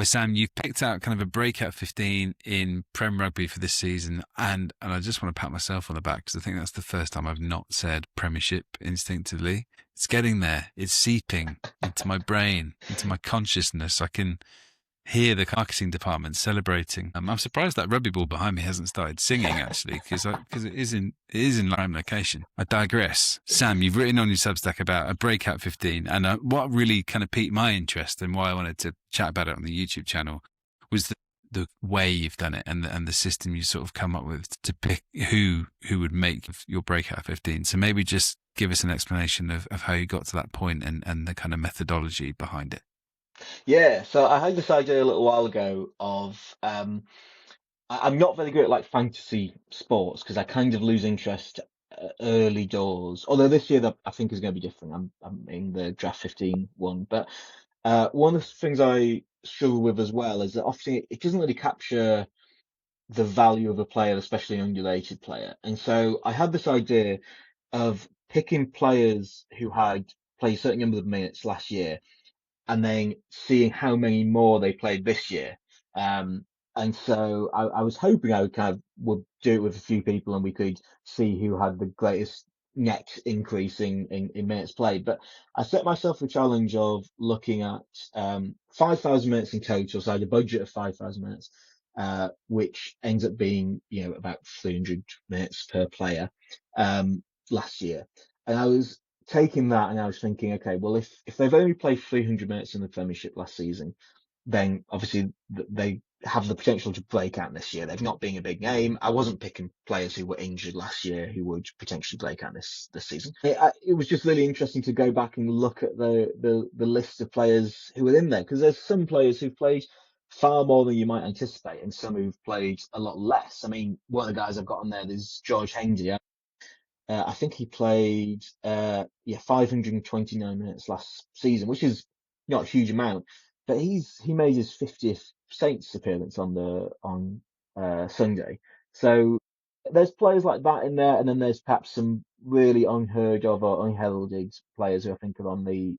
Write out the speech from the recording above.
Well, Sam, you've picked out kind of a breakout 15 in Prem Rugby for this season, and I just want to pat myself on the back because I think that's the first time I've not said Premiership instinctively. It's getting there. It's seeping into my brain, into my consciousness. I can hear the marketing department celebrating. I'm surprised that rugby ball behind me hasn't started singing actually, because it is in prime location. I digress. Sam, you've written on your Substack about a breakout 15, and what really kind of piqued my interest and why I wanted to chat about it on the YouTube channel was the way you've done it and the system you sort of come up with to pick who would make your breakout 15. So maybe just give us an explanation of how you got to that point and the kind of methodology behind it. Yeah, so I had this idea a little while ago of I'm not very good at like fantasy sports because I kind of lose interest early doors. Although this year that I think is going to be different. I'm in the draft 15 one, but one of the things I struggle with as well is that often it doesn't really capture the value of a player, especially an underrated player. And so I had this idea of picking players who had played a certain number of minutes last year and then seeing how many more they played this year. And so I was hoping I would do it with a few people and we could see who had the greatest net increase in minutes played. But I set myself a challenge of looking at 5,000 minutes in total. So I had a budget of 5,000 minutes, which ends up being, about 300 minutes per player last year. And I was taking that and I was thinking, okay, well, if they've only played 300 minutes in the Premiership last season, then obviously they have the potential to break out this year. They've not been a big name. I wasn't picking players who were injured last year who would potentially break out this season. It was just really interesting to go back and look at the list of players who were in there because there's some players who've played far more than you might anticipate and some who've played a lot less. I mean, one of the guys I've got on there is George Hendy. I think he played 529 minutes last season, which is not a huge amount, but he made his 50th Saints appearance on Sunday. So there's players like that in there, and then there's perhaps some really unheard of or unheralded players who I think are on the